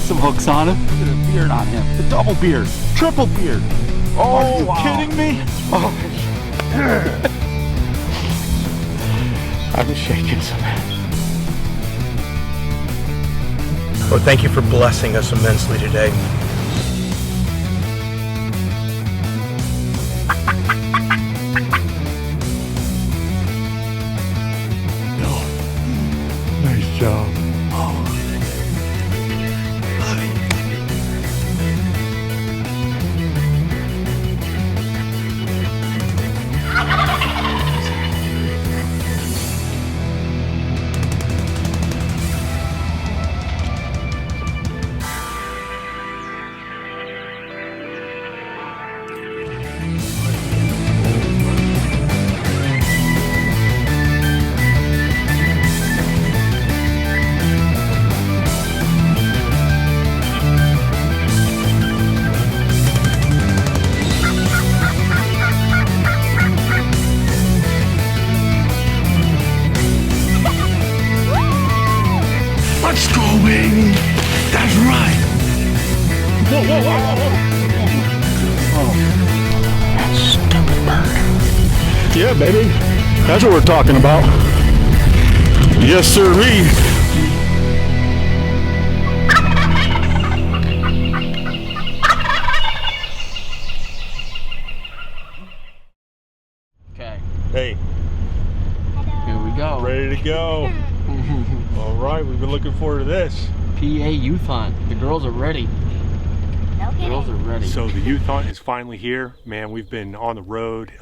some hooks on him. Look at the beard on him. The double beard, triple beard. Oh, are you kidding me? Oh. I'm shaking some. Well, thank you for blessing us immensely today. Nice job. Let's go, baby. That's right. Whoa, whoa, whoa, whoa, whoa. That stupid bird. Yeah, baby. That's what we're talking about. Yes, sirree. Okay. Hey, Here we go. ready to go. All right, we've been looking forward to this. PA Youth Hunt. The girls are ready. The girls are ready. So the youth hunt is finally here. Man, we've been on the road.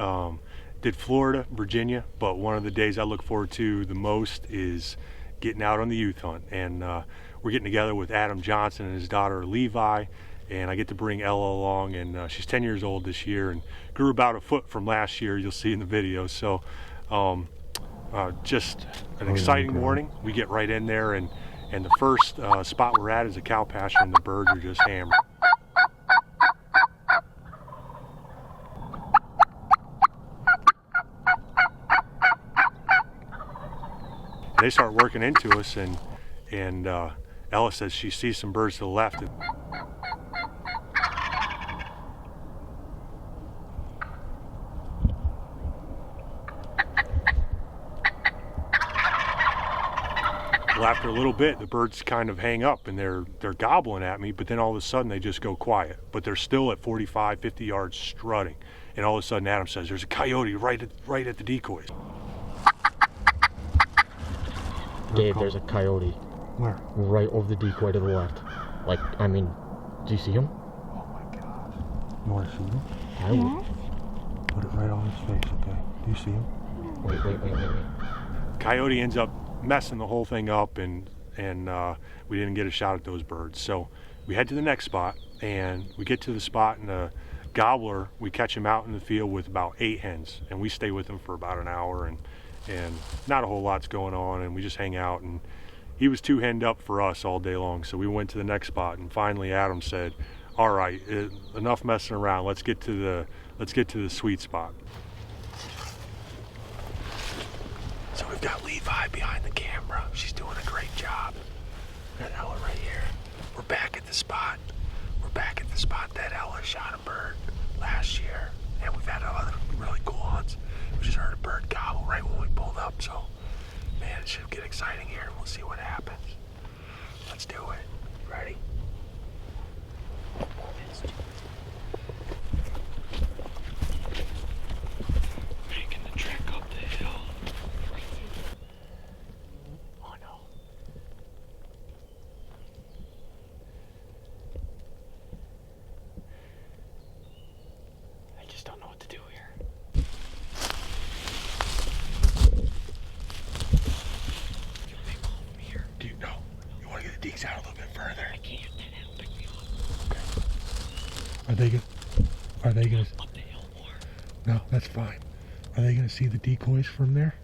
Did Florida, Virginia, but one of the days I look forward to the most is getting out on the youth hunt. And we're getting together with Levi Johnson and his daughter Levi, and I get to bring Ella along, and she's 10 years old this year and grew about a foot from last year. You'll see in the video. So just an exciting morning. We get right in there, and the first spot we're at is a cow pasture, and the birds are just hammered. They start working into us, and Ella says she sees some birds to the left. Well, after a little bit, the birds kind of hang up, and they're gobbling at me, but then all of a sudden they just go quiet. But they're still at 45, 50 yards strutting, and all of a sudden Adam says, "There's a coyote right at the decoys." Dave, there's a coyote. Where? Right over the decoy to the left. Like, I mean, do you see him? Oh my God. You want to see him? I would. Put it right on his face, okay? Do you see him? Wait. Coyote ends up messing the whole thing up, and we didn't get a shot at those birds. So we head to the next spot, and we get to the spot, and the gobbler, we catch him out in the field with about 8 hens, and we stay with him for about an hour, and not a whole lot's going on, and we just hang out. And he was too henned up for us all day long, so we went to the next spot, and finally Adam said, "All right, enough messing around. Let's get to the sweet spot." So we've got Levi behind the camera. She's doing a great job. Got Ella right here. We're back at the spot. We're back at the spot that Ella shot a bird last year, and we've had other really cool hunts. We just heard a bird gobble right when we pulled up, so man, it should get exciting here. We'll see what happens. Let's do it. Ready? Making the trek up the hill. Oh no. I just don't know what to do here. Do you know? You want to get the deeks out a little bit further? I can't. That'll pick me up. Okay. Are they gonna? Up the hill more. No, that's fine. Are they gonna see the decoys from there?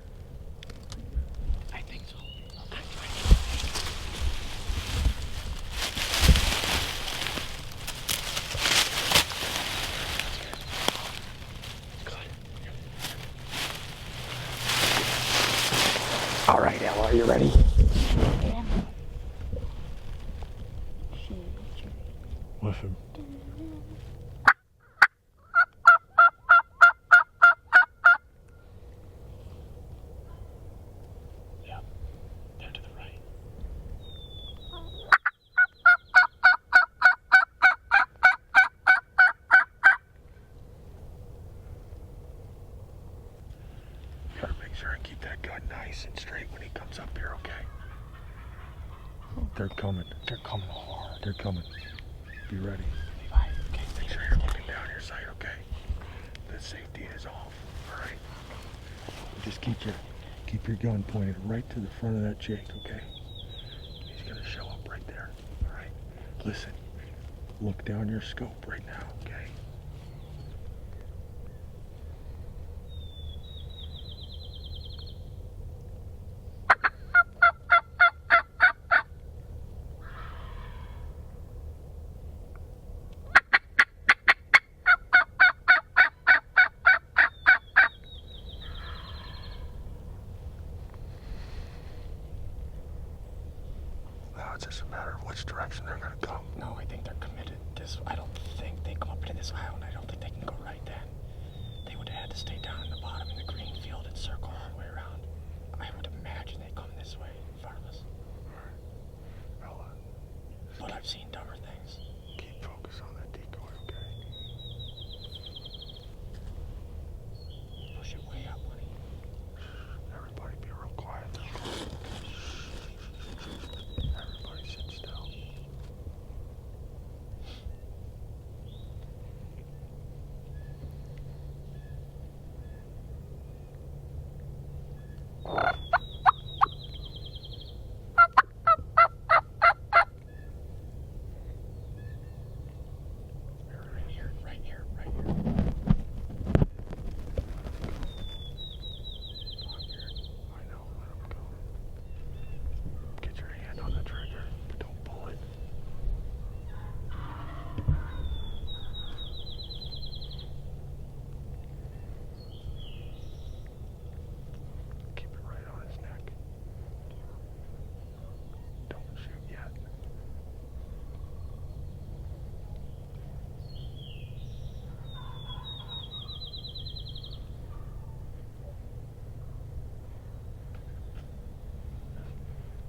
I think so. All right, Ella, are you ready? Yeah. Shit. with him. Yeah, they're to the right. Gotta make sure I keep that gun nice and straight when he comes up here, okay? They're coming. They're coming hard. They're coming. Be ready. Levi, okay, Make sure you're looking down your sight, okay? The safety is off, all right? Just keep your gun pointed right to the front of that Jake, okay? He's gonna show up right there, all right? Listen, look down your scope right now, okay? Now it's just a matter of which direction they're gonna come. No, I think they're committed this. I don't think they come up into this aisle, and I don't think they can go right then. They would have had to stay down in the bottom in the green field and circle all the way around. I would imagine they come this way, regardless. But I've seen dumber things. Keep focus on that decoy, okay? Push it way up, buddy. Everybody be real quiet. Everybody sit still. Right here, right here, right here. I know, let him go. Get your hand on the trigger, but don't pull it. Keep it right on his neck. Don't shoot yet.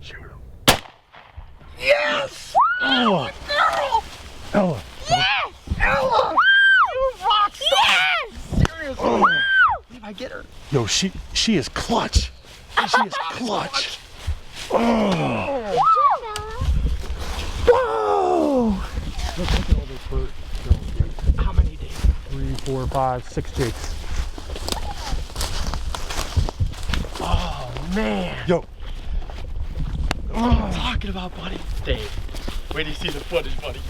Shoot him. Yes! Ella! Ella! Yes! Ella! You rock star! Yes! Seriously! Levi, get her. Yo, she is clutch. She is clutch. Oh. Whoa! How many days? 3, 4, 5, 6 jakes. Oh, man. Yo. What are you talking about, buddy? Dave, wait till you see the footage, buddy.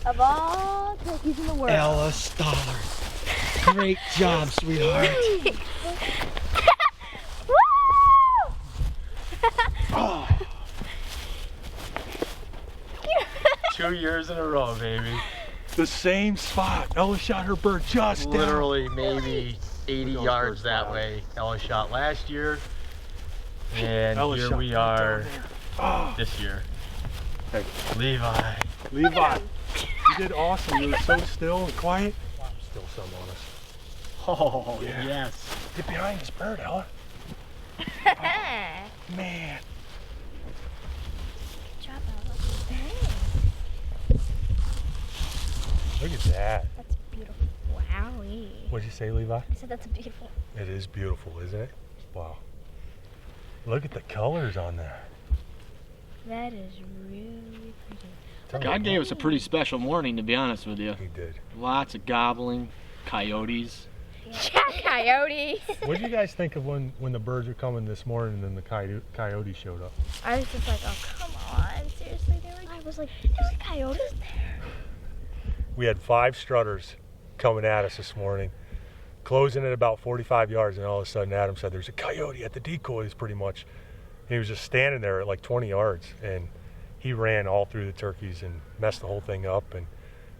Of all turkeys in the world. Ella Stallard. Great job, sweetheart. Woo! Oh. 2 years in a row, baby. The same spot. Ella shot her bird just down. Literally maybe 80 Those yards birds that fly. way. Ella shot last year. And Ella here shot we right down are there. Oh. this year. Hey, Levi. Levi, you did awesome. You were so still and quiet. Still some on us. Oh, Yeah. yes. Get behind this bird, Ella. Man. Drop out. Look at that. That's beautiful. Wowie. What'd you say, Levi? I said that's beautiful. It is beautiful, isn't it? Wow. Look at the colors on that. That is really pretty. God gave us a pretty special morning, to be honest with you. He did. Lots of gobbling, coyotes. Yeah, coyote. What did you guys think of when the birds were coming this morning and then the coyote showed up? I was just like, oh, come on. Seriously, I was like, there's coyotes there. We had 5 strutters coming at us this morning, closing at about 45 yards, and all of a sudden Adam said, there's a coyote at the decoys, pretty much. And he was just standing there at like 20 yards, and he ran all through the turkeys and messed the whole thing up. And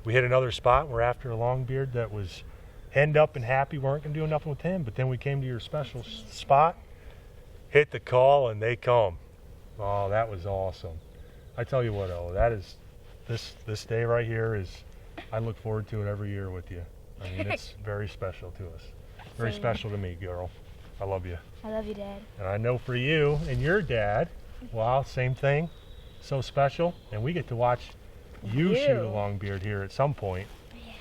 we hit another spot. We're after a longbeard that was henned up and happy. We weren't going to do nothing with him, but then we came to your special spot, hit the call, and they come. Oh, that was awesome. I tell you what, Ella, this day right here is, I look forward to it every year with you. I mean, it's very special to us. Very Same. special to me, girl. I love you. I love you, Dad. And I know for you and your dad, wow, same thing. So special. And we get to watch you shoot a longbeard here at some point. Yeah.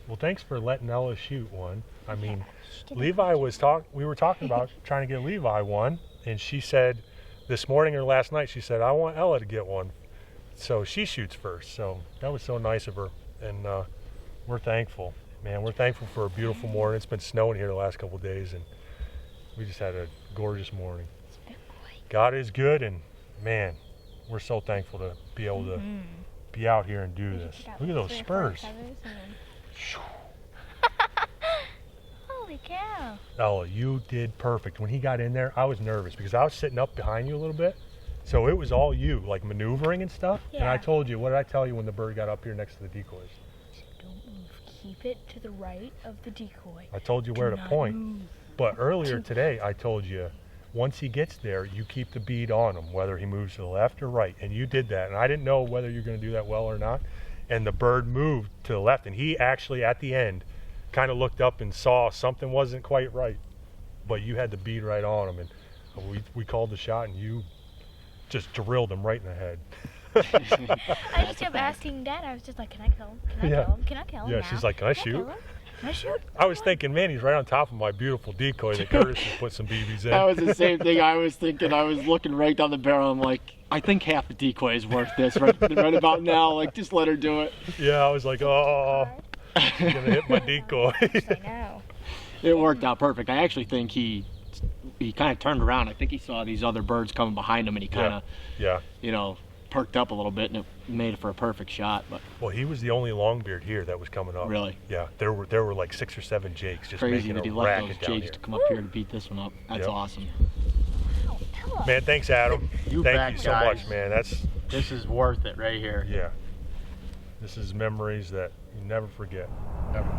Well, thanks for letting Ella shoot one. I mean, Did Levi we were talking about trying to get Levi one, and she said this morning or last night, she said, I want Ella to get one. So she shoots first. So that was so nice of her. And we're thankful. Man, we're thankful for a beautiful morning. It's been snowing here the last couple of days, and we just had a gorgeous morning. God is good, and man, we're so thankful to be able to be out here and do this. Look at those spurs. Holy cow. Ella, you did perfect. When he got in there, I was nervous because I was sitting up behind you a little bit. So it was all you, like maneuvering and stuff. Yeah. And I told you, what did I tell you when the bird got up here next to the decoys? Don't move. Keep it to the right of the decoy. I told you where to not point. move. But earlier today, I told you, once he gets there, you keep the bead on him, whether he moves to the left or right. And you did that. And I didn't know whether you're going to do that well or not. And the bird moved to the left. And he actually, at the end, kind of looked up and saw something wasn't quite right. But you had the bead right on him. And we called the shot, and you just drilled him right in the head. I just kept asking Dad. I was just like, can I kill him? Can I Yeah. kill him? Can I kill him Yeah, now? she's like, can I Can I shoot? kill him? Can I shoot? I was thinking, man, he's right on top of my beautiful decoy that Curtis has put some BBs in. That was the same thing I was thinking. I was looking right down the barrel. I'm like, I think half the decoy is worth this right about now. Like, just let her do it. Yeah, I was like, oh, she's going to hit my decoy. I know. It worked out perfect. I actually think he kind of turned around. I think he saw these other birds coming behind him, and he kind of, Yeah. you know, perked up a little bit, and it made it for a perfect shot. But Well, he was the only longbeard here that was coming up. really, Yeah, there were like 6 or 7 jakes just crazy making that he a let those racket down jakes here. to come up here to beat this one up. That's Yep. awesome. Ella. Man, thanks, Adam. You Thank bet, you so guys. much, man. That's, This is worth it right here. yeah. This is memories that you never forget, ever.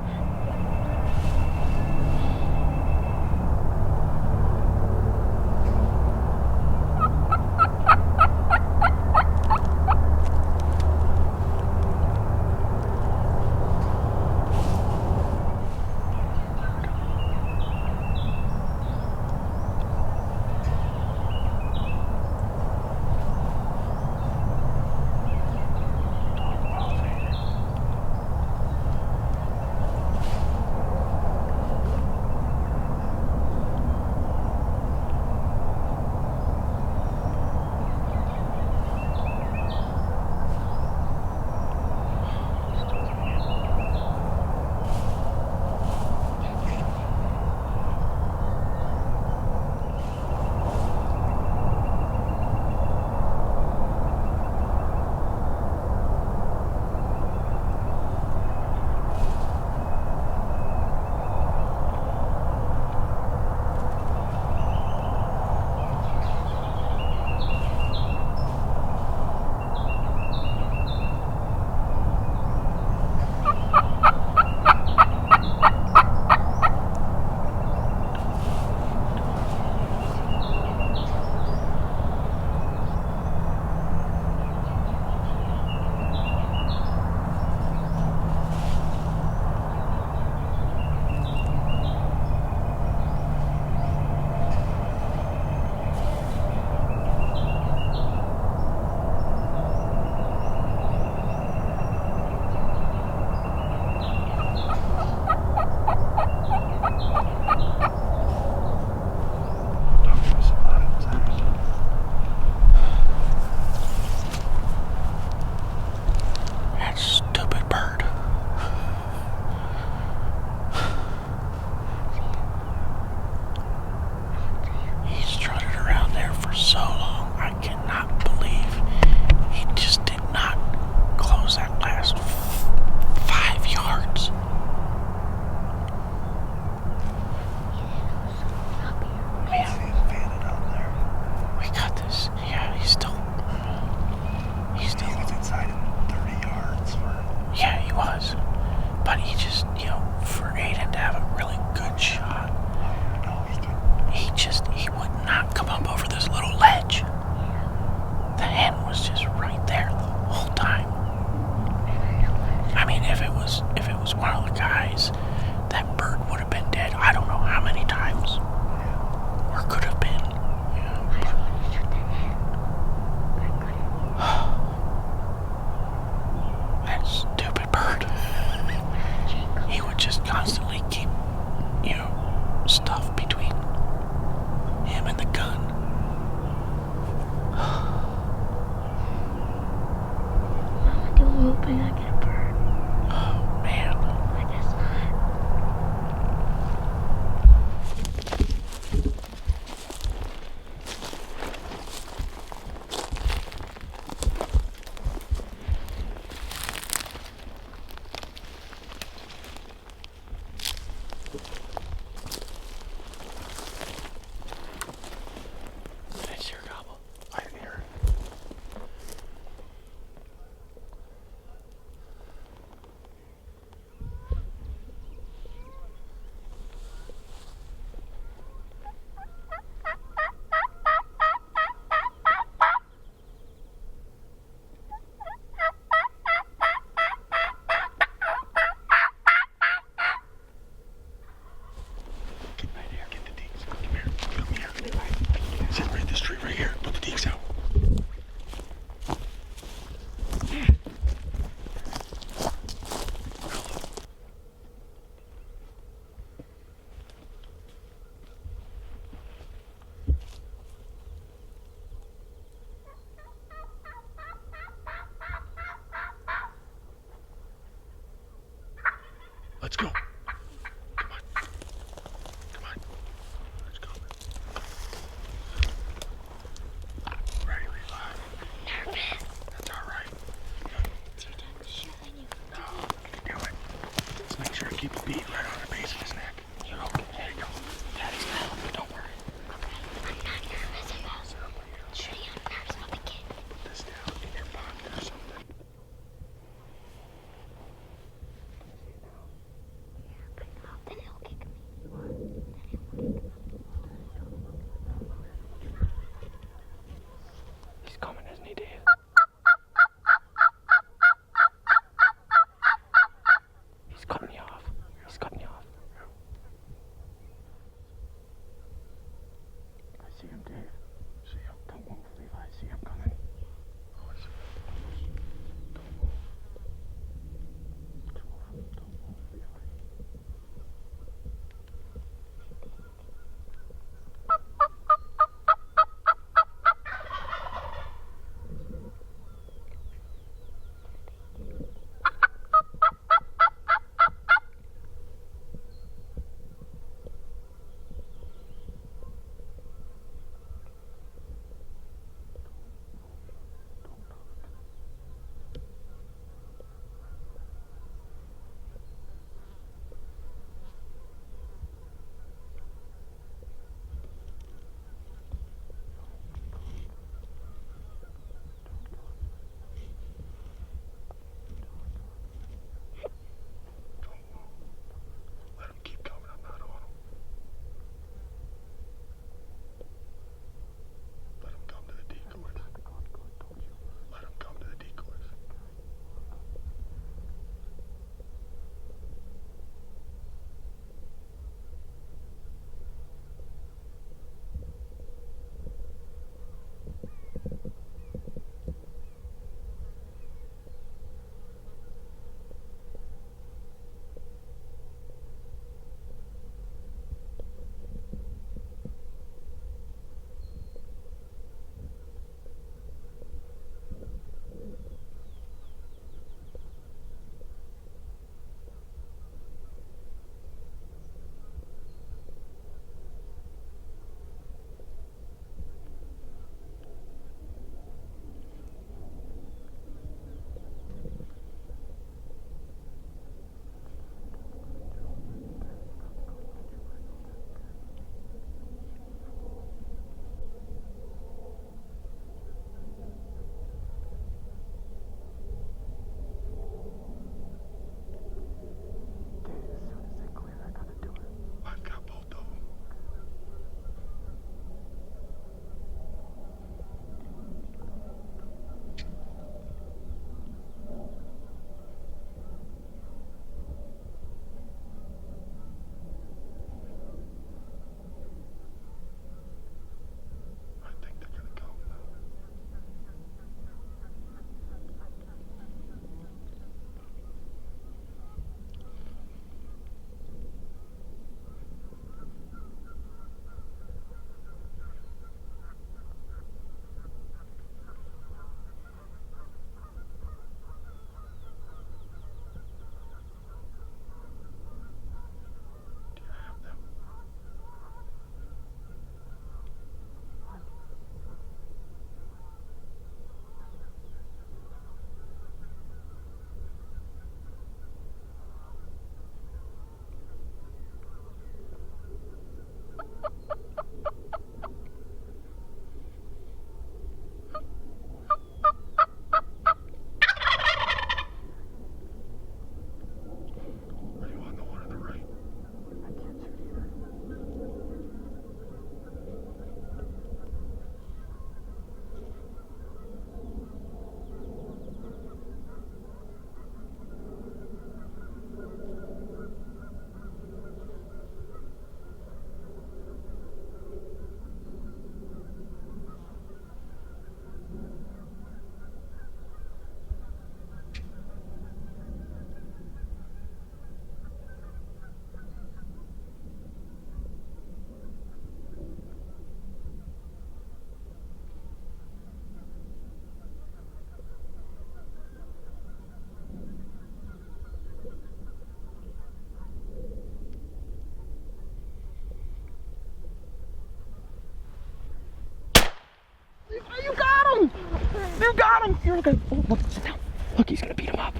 You got him! You're okay. Oh, look, sit down. Look, he's gonna beat him up.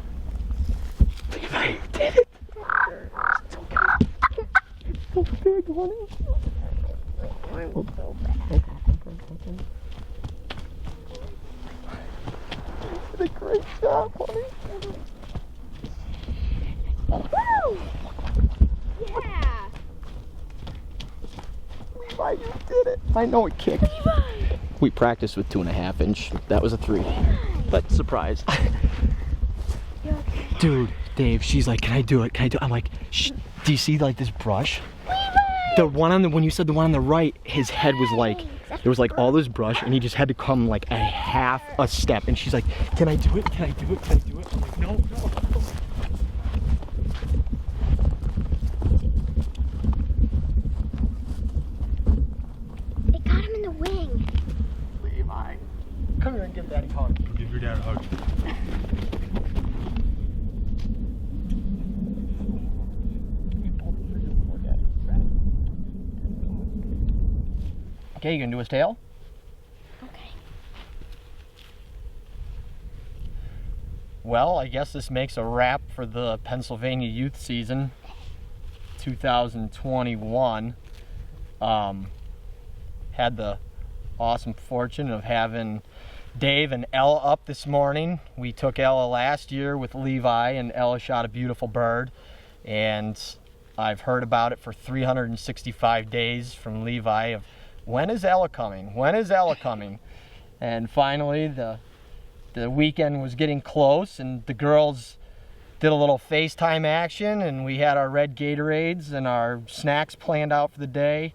Levi, you did it! It's okay. It's so big, honey. I'm so bad. You did a great job, honey. Woo! Yeah! Levi, you did it. I know it kicked. Levi! We practiced with 2.5 inch. That was a 3. But surprise. You okay? Dude, Dave, she's like, can I do it? Can I do it? I'm like, shh. Do you see like this brush? The one on the, when you said the one on the right, his head was like, there was like all this brush and he just had to come like a half a step. And she's like, can I do it? Can I do it? Can I do it? I'm like, no, no. It got him in the wing. Levi, come here and give Daddy a hug. Give your dad a hug. Okay, you gonna do his tail? Okay. Well, I guess this makes a wrap for the Pennsylvania youth season 2021. Had the awesome fortune of having Dave and Ella up this morning. We took Ella last year with Levi and Ella shot a beautiful bird, and I've heard about it for 365 days from Levi of when is Ella coming? When is Ella coming? And finally the weekend was getting close and the girls did a little FaceTime action and we had our red Gatorades and our snacks planned out for the day.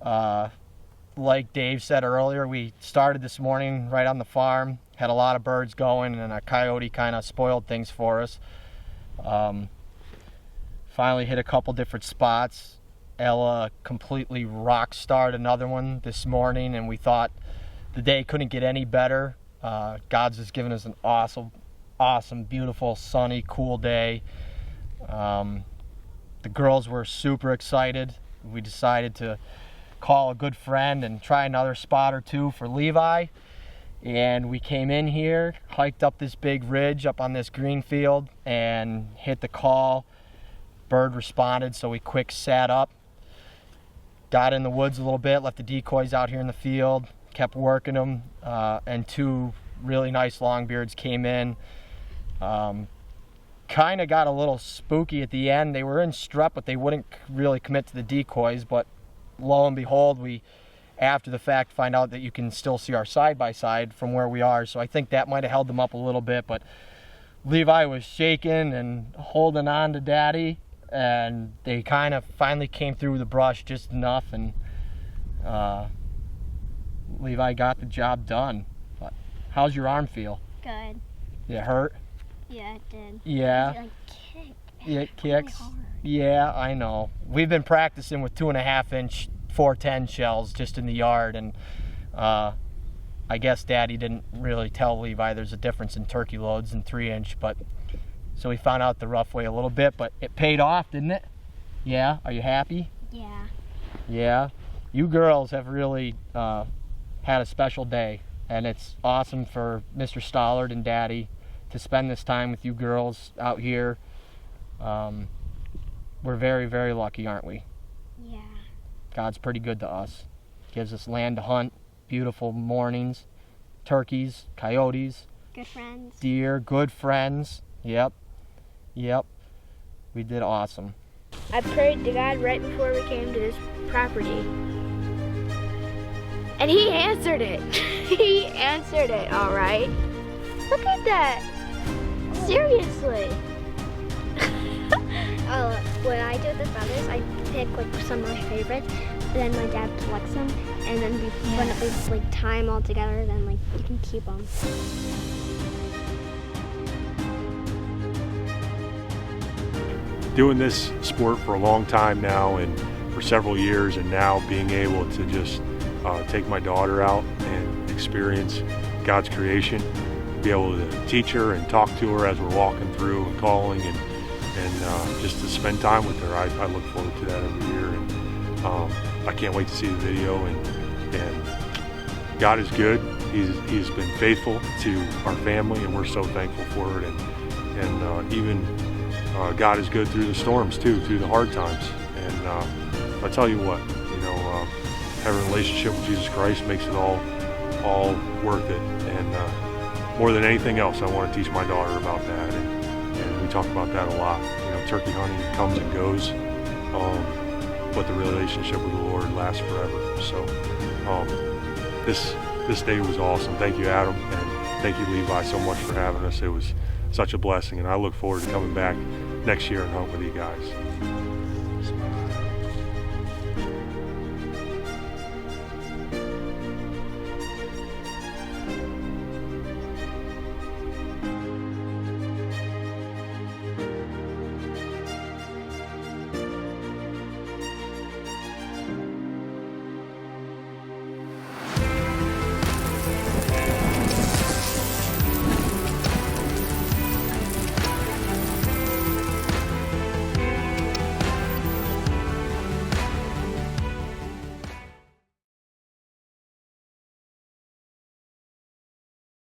Like Dave said earlier, we started this morning right on the farm, had a lot of birds going and a coyote kind of spoiled things for us. Finally hit a couple different spots. Ella completely rock starred another one this morning and we thought the day couldn't get any better. God's just given us an awesome, beautiful, sunny, cool day. The girls were super excited. We decided to call a good friend and try another spot or two for Levi. And we came in here, hiked up this big ridge up on this green field and hit the call. Bird responded, so we quick sat up. Got in the woods a little bit, left the decoys out here in the field, kept working them, and 2 really nice longbeards came in. Kind of got a little spooky at the end. They were in strut, but they wouldn't really commit to the decoys, but lo and behold, we, after the fact, find out that you can still see our side-by-side from where we are, so I think that might have held them up a little bit, but Levi was shaking and holding on to Daddy, and they kind of finally came through the brush just enough, and Levi got the job done. But how's your arm feel? Good. It hurt? Yeah, it did. Yeah. It, like, kicked. It kicks? Really hard. Yeah, I know. We've been practicing with 2.5 inch 410 shells just in the yard, and I guess Daddy didn't really tell Levi there's a difference in turkey loads and 3 inch, but so we found out the rough way a little bit, but it paid off, didn't it? Yeah, are you happy? Yeah. Yeah. You girls have really had a special day, and it's awesome for Mr. Stallard and Daddy to spend this time with you girls out here. We're very, very lucky, aren't we? Yeah. God's pretty good to us. Gives us land to hunt, beautiful mornings, turkeys, coyotes, Good friends. deer, good friends. Yep. We did awesome. I prayed to God right before we came to this property. And he answered it. He answered it, all right. Look at that. Seriously. When I do the feathers, I pick like some of my favorites, and then my dad collects them, and then when we like tie them all together, then like you can keep them. Doing this sport for a long time now and for several years, and now being able to just take my daughter out and experience God's creation, be able to teach her and talk to her as we're walking through and calling, and just to spend time with her. I look forward to that every year, and I can't wait to see the video and God is good. He's been faithful to our family, and we're so thankful for it. And even God is good through the storms too, through the hard times. And I tell you what, having a relationship with Jesus Christ makes it all worth it. And more than anything else, I want to teach my daughter about that. And we talk about that a lot. Turkey hunting comes and goes, but the relationship with the Lord lasts forever. So this day was awesome. Thank you, Adam, and thank you, Levi, so much for having us. It was such a blessing, and I look forward to coming back next year and hunt with you guys.